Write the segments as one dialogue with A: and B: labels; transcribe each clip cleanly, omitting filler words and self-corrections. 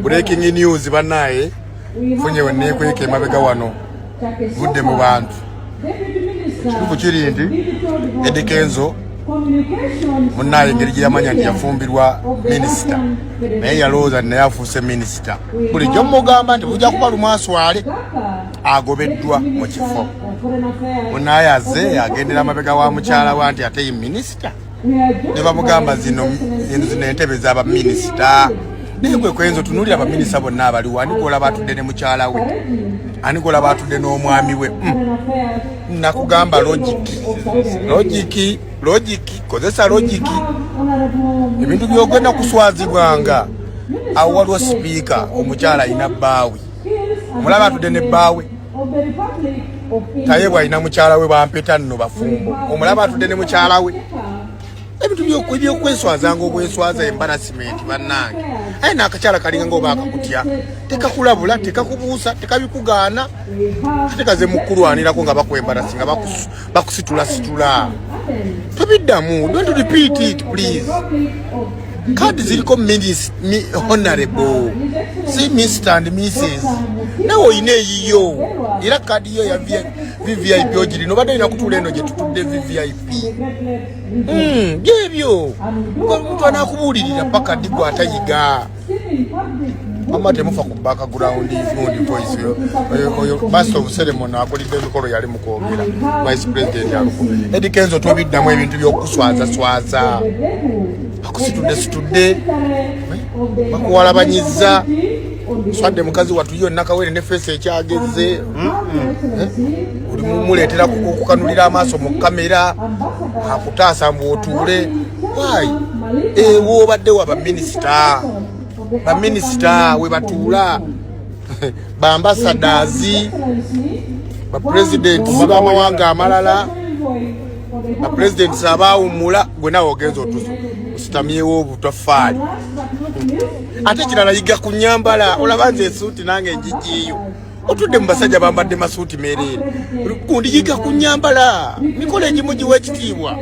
A: Breaking news banaye funye wenne kweke mabega wano budde mu bantu kitufu kiri ndi Eddie Kenzo munaye ngeri gyamanya nti yafumbirwa minisita naye yalooza naye afuuse minisita bulijjo mugamba nti bujja kuba lumwaswale agobeddwa mu kifo munaye azze agendera amabega wa mukyala wa nti ate minisita ne bamugamba zino entebe z'aba minisita naye gwe Kenzo tunulira abaminisita bonna abaliwo anikola batudde ne mukyala we anikola batudde n'omwami we nakugamba logiki kozesa logiki ebintu byogenda kuswazibwanga awo waliwo sipiika omukyala alina bbaawe omulaba atudde ne bbaawe taye bw'alina mukyala we bampeta nno bafumbo omulaba atudde ne mukyala we ebintu byokweswazanga obweswaza embarrassment bannange aye n'akakyala kalinga ng'oba akakutya tekakulabula tekakubuusa tekabikugaana ate kaze mukulwanirako nga bakwembarasinga bakusitulasitula tobiddamu don't repeat it please kadi ziriko honorable si Mr and Mrs nawe oyina eyiyo era kadi yo ya VVIP ogirina obadde olina kutuula eno gye tutudde VVIP byebyo omuntu anakubuulirira paka ddi gw'atayiga mama temufa ku background voice oyo master of ceremony akolidde emikolo yali mu kwogera vice president yaluko Eddie Kenzo tobiddamu ebintu by'okuswaza bakusitudde bakuwalabanyiza swadde mukazi watu yonna kawere ne face ekyageze oli mumuleetera kukanulira amaaso mu kamera akutaasa mbu otuule why ewo obadde wa baminisita we batuula baambasadazi bapresidenti b'amawanga amalala bapresidenti abaawummula gwe nawe ogenza otusitamyewo obutafaali ate kirala yiga ku nyambala olaba nze esuuti nange enjijiyo otudde mu basajja bambadde masuuti mereere gundi yiga ku nyambala mikola egimu giwa ekitiibwa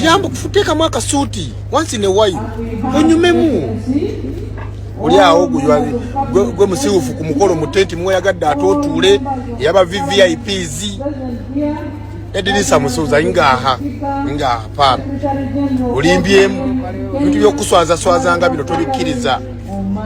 A: yamba kuteekamu akasuuti once in a while onyumemu oli awo gwe musiwufu ku mukolo mu tenti mweyagadde ate otuule eyaba VVIPs Edirisa Musuuza ngaha paana olimbyemu ebintu by'okuswazanga bino tobikkiriza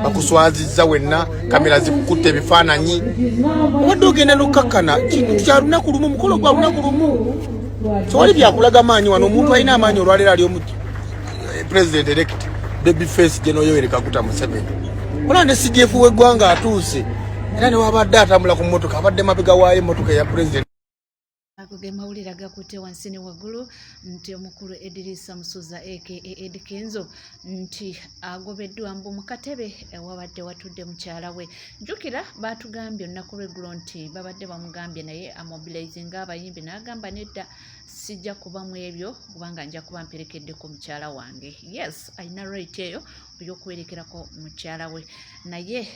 A: bakuswazizza wenna kamera zikukutte ebifaananyi obadde ogenda n'okkakkana kino kya lunaku lumu mukolo gwa lunaku lumu tewali byakulaga maanyi wano omuntu alina amaanyi olwaleero ali omu president elect babyface General Yoweri Kaguta Museveni olaba ne CDF w'eggwanga atuuse era ne wabadde atambula ku mmotoka abadde mabega waayo emmotoka eya president
B: Ge mawulire agakutte wansi ne waggulu nti omukulu Edirisa Musuuza aka Eddie Kenzo nti agobeddwa mbu mu katebe wabadde watudde mukyala we. Jjukira baatugambye olunaku lw'eggulo nti babadde bamugambye naye amobilizinga abayimbi n'agamba nedda sijja kuba mu ebyo kubanga nja kuba mperekeddeko mukyala wange. Yes, alina right eyo ey'okuwerekerako mukyala we naye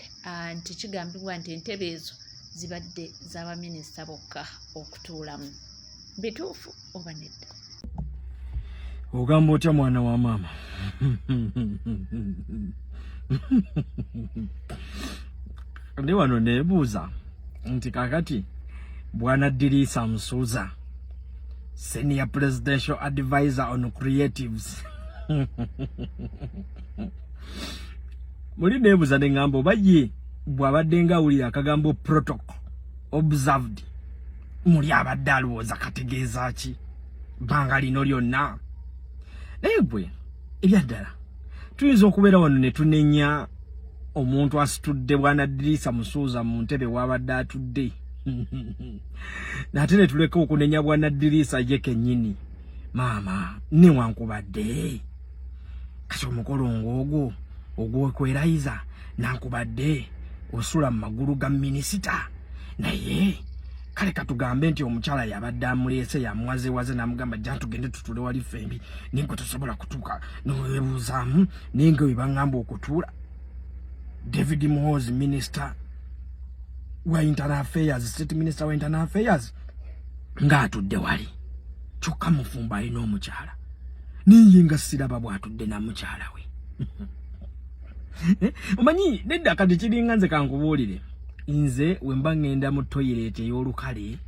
B: nti kigambibwa nti entebe ezo zibadde z'abaminisita bokka okutuulamu. Bituufu oba nedda?
C: Ogamba otya mwana wa maama? Ndi wano neebuuza nti kakati Bwana Edirisa Musuuza, Senior Presidential Advisor on Creatives, muli neebuuza ne ngamba oba ye bw'abadde ng'awulira akagambo protocol observed muli abadde alowooza kategeeza ki bbanga lino lyonna? Naye gwe ebyaddala tuyinza okubeera wano ne tunenya omuntu asitudde Bwana Edirisa Musuuza mu ntebe w'abadde atudde nate ne tuleka okunenya Bwana Edirisa ye kennyini. Maama newankubadde kati omukolo ng'ogwo ogw'okwerayiza nankubadde osula mu magulu ga minisita naye kale katugambe nti omukyala yabadde amuleese yamwazewaze n'amugamba jja tugende tutule wali fembi ninge tosobola kutuuka noweebuuzaamu ninge webangamba okutuula. David Muhoozi Minister wa Internal Affairs, State Minister wa Internal Affairs ng'atudde wali kyokka mufumba alina omukyala niye nga siraba bw'atudde na mukyala we. Omanyi nedda kati kiringa nze kankubuulire. Nze wemba ngenda mu toilet ey'olukale,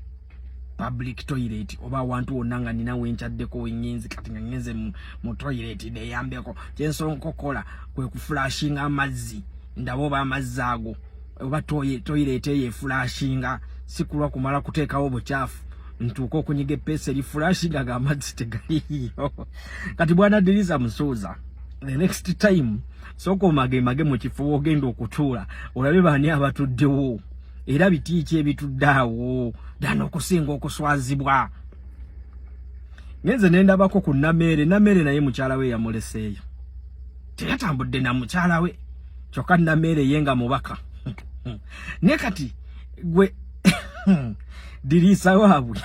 C: public toilet oba awantu wonna nga nina wencaddeko wennyinzi kati nga ngenze mu toilet neyambeko kyensonga okukola kwe kuflashinga amazzi ndaba oba amazzi ago oba toilet eyo eflashinga sikulwa kumala kuteekawo bucaafu ntuuka okunyiga eppeesa eriflashinga nga amazzi tegaliyo. Kati bwana Diriisa Musuuza, the next time sooka omage mu kifo ogenda okutuula olabe baani abatuddewo era bitiiki ebitudde awo dana okusinga okuswazibwa. Ngenze nendabako ku Nameere naye mukyala we yamuleseeyo teyatambudde na mukyala we kyokka Nameere ye nga mubaka. Ne kati gwe Diriisa waabwe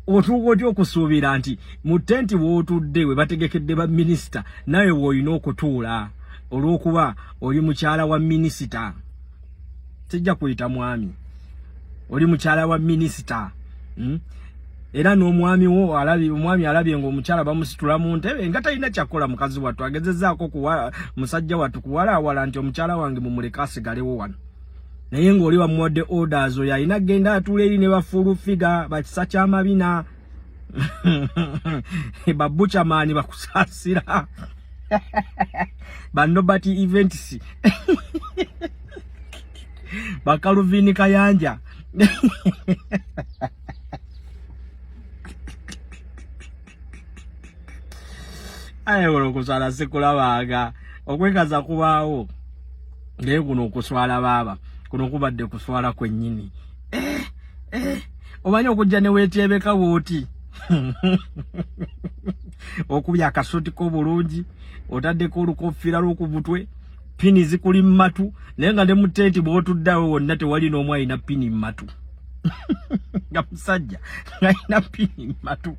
C: otuuka otya okusuubira nti mu tenti wootudde we bategekedde ba minisita nawe w'olina okutuula olw'okuba oli mukyala wa minisita. Sijja kuyita mwami, oli mukyala wa minisita. Era n'omwami wo omwami alabye ng'omukyala bamusitula mu ntebe nga talina kyakola. Mukazi wattu agezezzaako musajja wattu kuwalaawala nti omukyala wange mumuleka asigalewo wano, naye ng'oli bamuwadde orders oyo alina genda atuula eri ne bafulufiga bakisa ky'amabina babucamaani bakusaasira Nobert Events Bakaluvini Kayanja ayo okuswala sekulabaga okwekaza kubaawo naye kuno okuswala baaba kuno kubadde kuswala kwennyini. Omanyi okujja ne weetyebeka bw'oti okubya akasuti ko bulungi otaddeko olukoofiira lw'oku butwe, pini zikuli mu matu, naye nga ne mu tenti bw'otuddawo wonna tewali n'omu alina pini mu matu nga musajja ng'alina pini mu matu.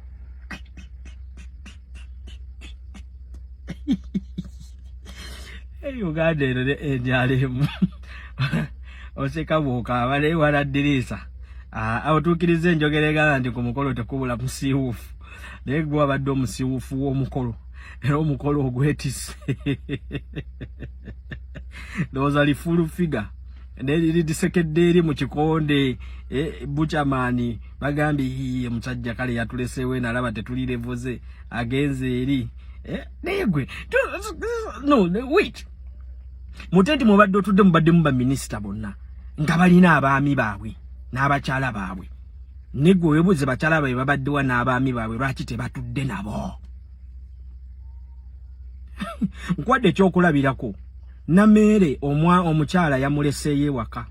C: Uganda eno enjalemu oseka bw'okaaba naye wala Diriisa otuukiriza enjogera egamba nti ku mukolo tekubula musiiwuufu, naye gwe wabadde omusiiwuufu w'omukolo era omukolo ogwetisse ndowooza lifulu figa lidisekedde eri mu kikonde. Bucamaani bagambye musajja kale yatuleseewo nalaba tetulirevuze agenze eri naye gwe no wait mutenti mubadde otudde mubaddemu baminisita bonna nga balina abaami baabwe n'abakyala baabwe, ne gwe weebuuze bakyala baabwe babaddewa n'abaami baabwe lwaki tebatudde nabo? Nkwadde ekyokulabirako, Nameere omukyala yamuleseeyo ewaka,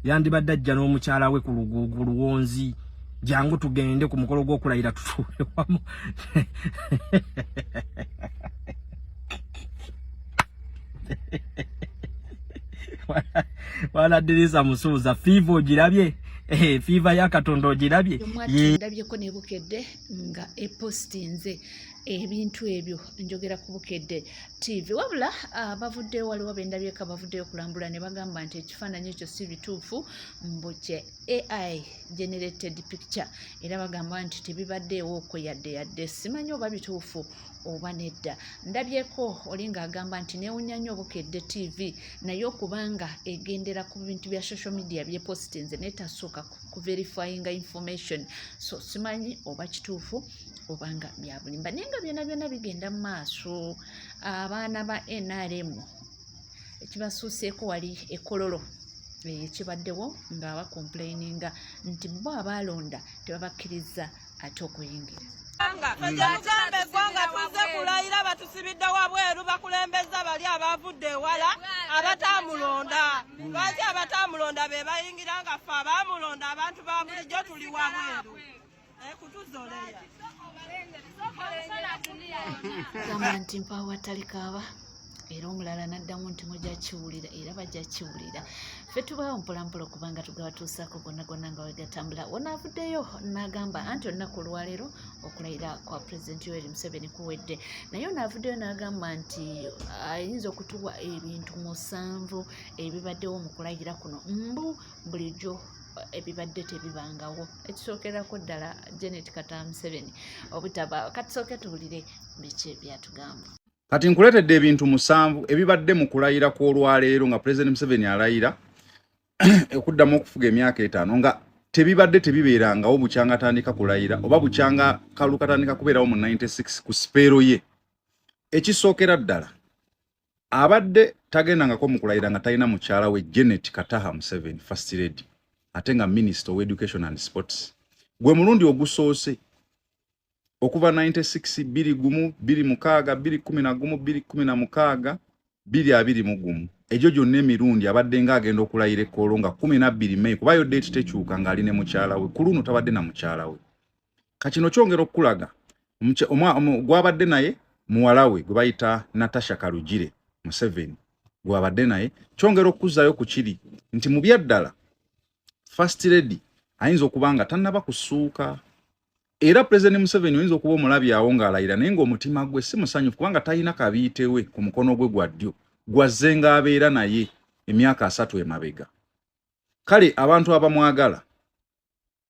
C: yandibadde ajja n'omukyala we ku luguugu luwonzi, jangu tugende ku mukolo gw'okulayira tutuule wamu. Wala Diriisa Musuuza, fiiva ogirabye? Fiiva ya Katonda ogirabye?
B: Ndabyeko ne Bukedde nga epostinze ebintu ebyo, njogera ku Bukedde TV. Wabula bavuddeyo, waliwo bendabyeko bavuddeyo kulambula ne bagamba nti ekifaananyi ekyo si bituufu, mbukye AI generated picture, era bagamba nti tebibaddeewo okwo yadde simanyi oba bituufu oba nedda. Ndabyeko olinga agamba nti neewunya nnyo Bukedde TV naye okubanga egendera ku bintu bya social media byepostinze netasooka ku verifyinga information, so simanyi oba kituufu obanga bya bulimba, naye nga byonna bigenda mu maaso. Abaana ba NRM ekibasuuseeko wali ekololo ekibaddewo nga bakomplaininga nti bo abalonda tebabakkiriza ate okuyingira.
D: Mugambe eggwanga tuze kulayira batusibidde wabweru bakulembeza bali abavudde ewala abatamulonda. Lwaki abatamulonda be bayingira nga ffe abamulonda abantu ba bulijjo tuli wabweru kutuzoleya.
B: Gamba nti mpaawo watali kaaba era omulala naddamu nti mujja kiwulira era bajja kiwulira. Ffe tubaawo mpolampola okubanga tugabatuusaako gonna nga wegatambula. Wonaavuddeyo n'agamba anti olunaku olwaleero okulayira kwa Pulezidenti Yoweri Museveni kuwedde, naye onaavuddeyo n'agamba nti ayinza okutuwa ebintu 7 ebibaddewo mu kulayira kuno bulijjo ebibadde tebibangawo. Ekisookerako ddala Janet Kata Museveni obutaba. Katusooke tuwulire biki byatugamba.
E: kati nkuletedde ebintu 7 ebibadde mu kulayira kw'olwaleero nga President Museveni alayira okuddamu okufuga emyaka 5 nga tebibadde tebibeerangawo bukyanga atandika kulayira oba bukyanga Kaluka atandika kubeerawo mu 96 ku speero ye. Ekisookera ddala abadde tagendangako mu kulayira nga talina mukyala we Janet Kataha Museveni First Lady ate nga Minister of Education and Sports. Gwe mulundi ogusoose okuva 96 21 26 2011 2016 2021 ejo gyonna emirundi abadde nga agenda okulayira ekkolo nga 12 May kuba yo date tekyuka nga ali ne mukyala we ku luno tabadde na mukyala we. Kino kyongera okulaga gwabadde naye muwala we gwe bayita Natasha Kalugire Museveni gwabadde naye kyongera okuzaayo ku kiri nti mu byaddala First Lady ayinza okuba nga tannaba kusuuka era President Museveni oyinza okuba omulabyawo ng'alayira naye ng'omutima gwe si musanyufu kubanga talina kabiitewe ku mukono gwe gwa ddyo gwazze ng'abeera naye emyaka 3 emabega. Kale abantu abamwagala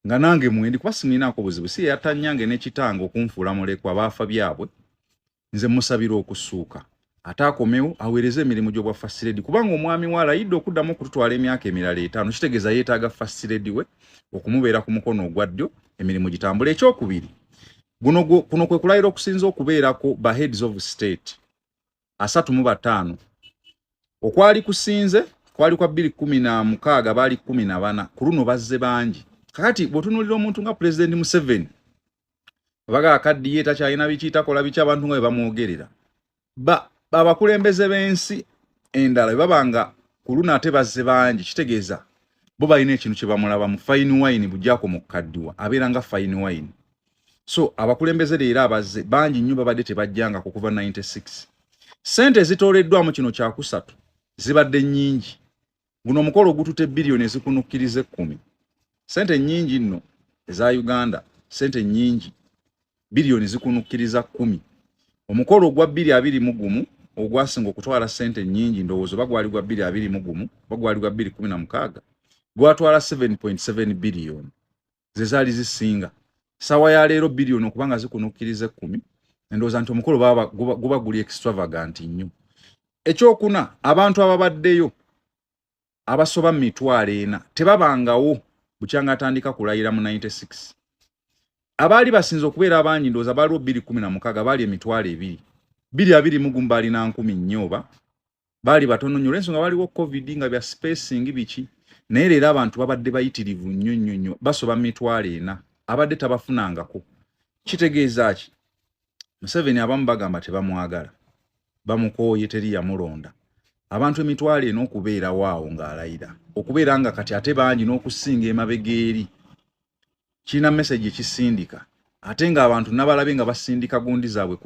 E: nga nange mwendi kuba simuinaako buzibu si yatanyange n'ekitanga okunfuula mulekwa baafa byabwe nze musabira okusuuka ate akomewo aweereze emirimu gy'obwa First Lady kubanga omwami we alayidde okuddamu okututwala emyaka emirala 5 kitegeeza yeetaaga First Lady we okumubeera ku mukono ogwa ddyo emirimu gitambula. Ekyokubiri kuno kwe kulayira okusinza okubeerako ba heads of state 35 okwali kusinze kwali kwa 2016 baali 14 ku luno bazze bangi. Kakati bw'otunuulira omuntu nga President Museveni baga akaddiye takyalina bikiyitakola biki abantu nga bwe bamwogerera abakulembeze b'ensi endala bwe babanga ku luno ate bazze bangi kitegeeza bo balina ekintu kye bamulaba mu fine wine bujjako mu kkaddiwa abeera nga fine wine. So abakulembeze leero abazze bangi nnyo babadde tebajjanga ku kuva 96. Sente ezitooleddwamu kino kyakusatu zibadde nnyingi. Guno omukolo gutute biliyoni ezikunukkirize 10. Sente nnyingi nno eza Uganda, sente nnyingi biliyoni zikunukkiriza 10. Omukolo gwa 2021 ogwasinga okutwala sente nnyingi ndowoozo bagwali gwa 2021 bagwali gwa 2016 gwatwala 7.7 biliyoni zezaali zisinga. Sawa ya leero biliyoni okubanga zikunukkirize 10 ndowooza nti omukolo guba guli extravagant nnyo. Ekyokuna abantu ababaddeyo abasoba mu 40 tebabangawo bukyanga atandika kulayira mu 96. Abaali basinze okubeera abangi ndowooza baaliwo 2016 baali emitwalo 2 2021 baali na 10 nnyo baali batono nnyo olw'ensonga baaliwo covid nga bya spacing biki naye leero abantu babadde bayitirivu nnyo basoba mu 40 abadde tabafunangako. Kitegeeza ki Museveni abamu bagamba tebamwagala bamukooye teri yamulonda abantu emitwalo n'okubeera waawo ng'alayira okubeera nga kati ate bangi n'okusinga emabega eri kina message ekisindika ate nga abantu nabalabe nga basindika gundi zaabwe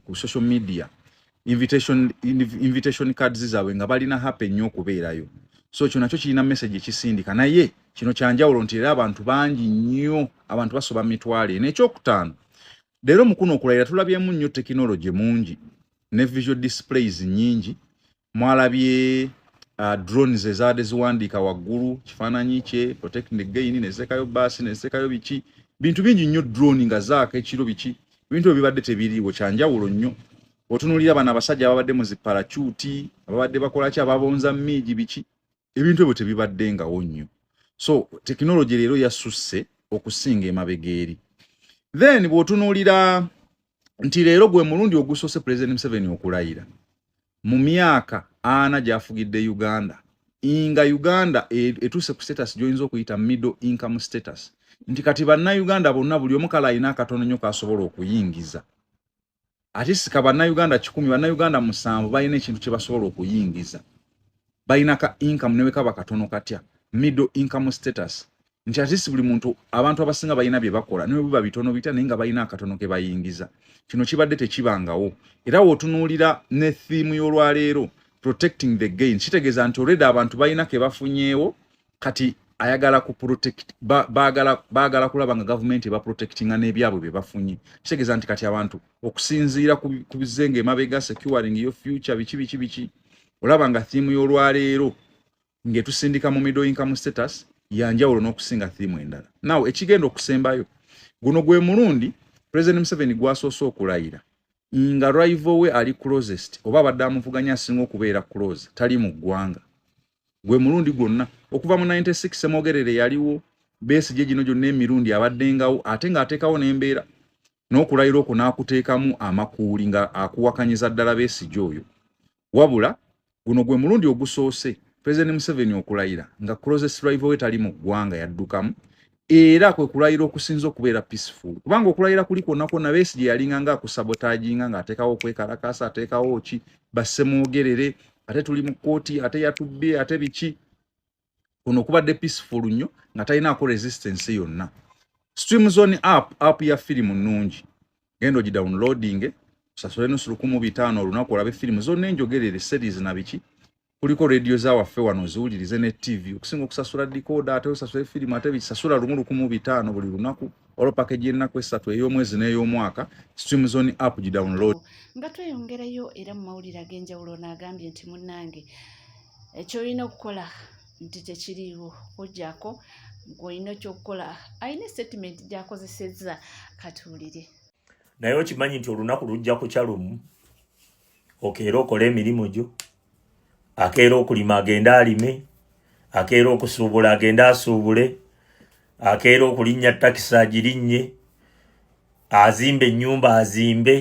E: ku social media invitation cards zaabwe nga balina happy nnyo okubeerayo. So kino nakyo kirina message ekisindika naye kino kyanjawulo nti era abantu bangi nnyo abantu basoba mitwalo. N'ekyokutaano leero mukuno okulayira tulabyemu nnyo technology mungi ne visual displays nyingi mwalabye drones ezaade ziwandiika waggulu kifaananyi kye protecting the gain nezekayo basi nezekayo biki bintu bingi nnyo drone nga zaaka ekiro biki bintu ebibadde tebiriiwo kyanjawulo nnyo. Otunuulira bano abasajja ababadde mu ziparachuti ababadde bakola ki ababonza mmiji biki ebintu ebyo tebibaddengawo nnyo. So technology leero yasusse okusinga emabega eri. Then bw'otunuulira nti leero gwe mulundi ogusoose President Museveni okulayira mu myaka 4 gy'afugidde Uganda inga Uganda etuuse ku status gy'oyinza okuyita middle income status nti kati bannayuganda bonna buli omu kala alina akatono nnyo k'asobola okuyingiza. Ate sika bannayuganda 10 bannayuganda 7 balina ekintu kye basobola okuyingiza balina ka income newe kaba katono katya middle income status nti ate buli muntu abantu abasinga balina bye bakola newe biba bitono bitya naye nga balina akatono ke bayingiza. Kino kibadde tekibangawo era wotunuulira ne theme y'olwaleero protecting the gain kitegeeza nti already abantu balina ke bafunyeewo kati ayagala ku protect baagala kulaba nga government eba protectinga n'ebyabwe bye bafunye. Kitegeeza nti kati abantu okusinziira ku bizenge emabega securing your future biki olaba nga theme y'olwaleero ng'etusindika mu middle income status yanjawulo n'okusinga theme endala. Now ekigenda okusembayo guno gwe mulundi President Museveni gwasoose okulayira nga rival we ali closest oba abadde amuvuganya asinga okubeera close tali mu ggwanga gwe mulundi gwonna okuva mu 96 Semogerere yaliwo Besigye gino gyonna emirundi abaddengawo ate ng'ateekawo n'embeera n'okulayira okwo n'akuteekamu amakuuli nga akuwakanyiza ddala Besigye oyo wabula guno gwe mulundi ogusoose President Museveni okulayira nga closest rival we tali mu ggwanga yaddukamu era kwe kulayira okusinza okubeera peaceful kubanga okulayira kuli kwonna kwonna Besigye yalinga nga akusabotaginga ng'ateekawo okwekalakaasa ateekawo ki Basemwogerere ate tuli mu kkooti ate yatubbe ate biki kuno kubadde peaceful nnyo nga talinaako resistance yonna Stream Zone app ya firimu nnungi genda ogidownloading osasule nusu 15 olunaku olabe firimu zonna enjogerere series na biki kuliko radio za waffe wano ziwulirize ne TV okusinga okusasula decoder ate osasule firimu ate bisasula 15 buli lunaku olwo package ennaku 3 ey'omwezi n'ey'omwaka Stream Zone app gidownload
B: nga tweyongerayo era mu mawulire ag'enjawulo n'agambye nti munnange ekyolina okukola nti tekiriiwo ojjako ng'olina ky'okukola alina statement gy'akozesezza katuwulire
F: naye okimanyi nti olunaku lujja kukya lumu okeera okola emirimu gyo akeera okulima agenda alime akeera okusuubula agenda asuubule akeera okulinnya takisi agirinnye azimbe ennyumba azimbe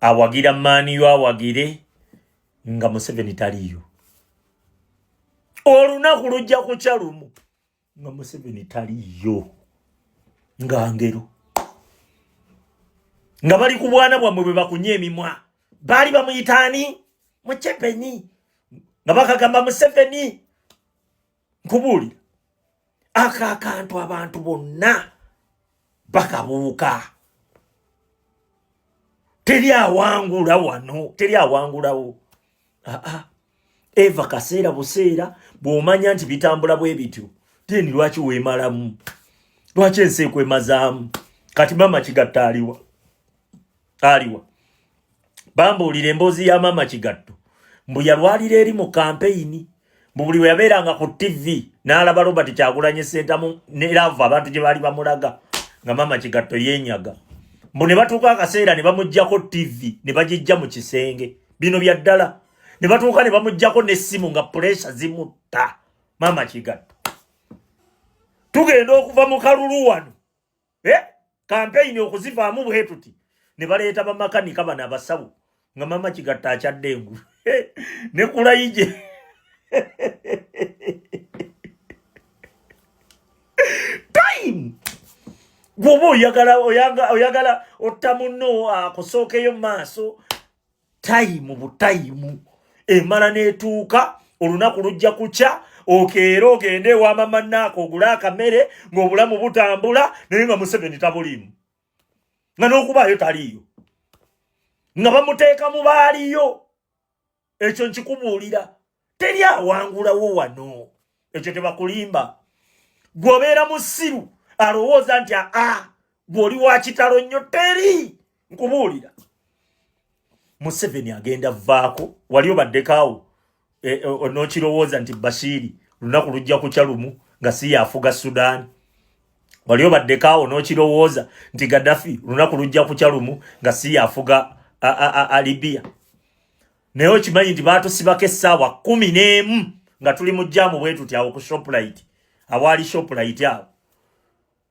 F: awagira maaniyo awagire nga Museveni taliyo olunaku lujja kukya lumu nga Museveni taliyo nga ngero nga bali ku bwana bwammwe bwe bakunya emimwa baali bamuyitaani Muchepeni nga bakagamba Museveni nkubuulira aka akantu abantu bonna bakabuuka teri awangula wano teri awangulawo eva kaseera buseera bw'omanya nti bitambula bwe bityo teni lwaki weemalamu lwaki ensi ekwemazaamu kati mama Kigatto aliwa bambuulira emboozi ya mama Kigatto mbu yalwalira eri mu kampeyini mbu buli we yabeeranga ku TV n'alaba Robert Kyagulanyi Ssentamu ne Lava abantu gye baali bamulaga nga mama Kigatto yeenyaga mbu ne batuuka akaseera ne bamuggyako TV ne bagijja mu kisenge bino bya ddala ne batuuka ne bamuggyako n'essimu nga pressure zimutta mama Kigatto tugenda okuva mu kalulu wano kampeyini okuzivaamu bwe tuti ne baleeta bamakanika bano abasawo nga mama Kigatto akyadde engulu ne kulayije time gwoba oyagala otta munno akusookeyo maaso time butayimu emala neetuuka olunaku lujja kukya okeera ogende ewa mama Naako ogule akamere ng'obulamu butambula naye nga Museveni tabulimu nga n'okubaayo taliyo nga bamuteeka mu baaliyo ekyo nkikubuulira teri awangulawo wano ekyo tebakulimba gwobeera musiru alowooza nti gw'oli wa kitalo nnyo teri nkubuulira Museveni agenda vaako wali obaddekaawo onokirowooza nti Bashiri lunaku lujja kukya lumu nga si yafuga Sudan wali obaddekaawo n'okirowooza nti Gaddafi lunaku lujja kukya lumu nga si yafuga Libya naye okimanyi nti baatusibako essaawa 11 nga tuli mu jjaamu bwe tuti awo ku Shoprite awaali Shoprite awo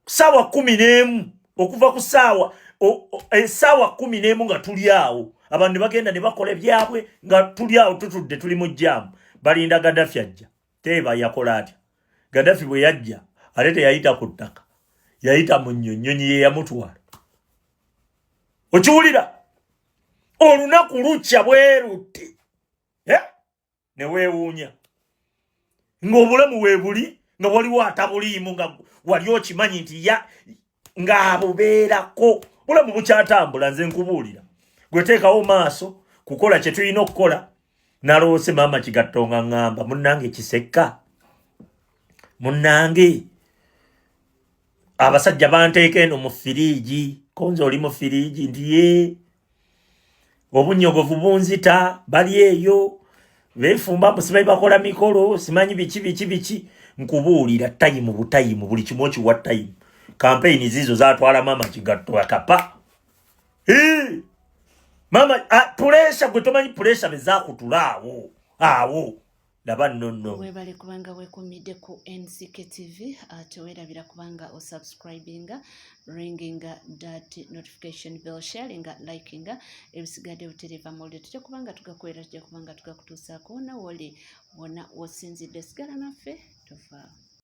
F: ssaawa 11 okuva ku essaawa 11 nga tuli awo abantu ne bagenda ne bakola ebyabwe nga tuli awo tutudde tuli mu jjaamu balinda Gaddafi ajja teeba yakola atya Gaddafi bwe yajja ate teyayita ku ttaka yayita mu nnyonnyonyi ye yamutwala okiwulira olunaku lukya bwe lutti ne weewuunya ng'obulamu weebuli nga waliwo atabuliimu nga wali okimanyi nti ng'abubeerako bulamu bukyatambula nze nkubuulira gweteekawo maaso kukola kye tulina okukola naloose maama Kigatto nga ŋŋamba munnange kisekka munnange abasajja banteeka eno mu firiigi konze oli mu firiigi nti obunyogovu bunzita bali eyo beefumba simanyi bakola mikolo simanyi biki nkubuulira tayimu butayimu buli kimu okiwa tayimu kampeyini zizo zatwala maama Kigatto akapa mama pressure gwe tomanyi pressure bezakutulaawo awo laba nonno
B: webale kubanga wekumidde ku NCK TV tewerabira kubanga osubscribinga ringinga that notification bell sharinga likinga ebisigadde butereva molde tujja kubanga tugakwera tujja kubanga tugakutuusaako na woli wona wosinzidde sigala naffe tofaawo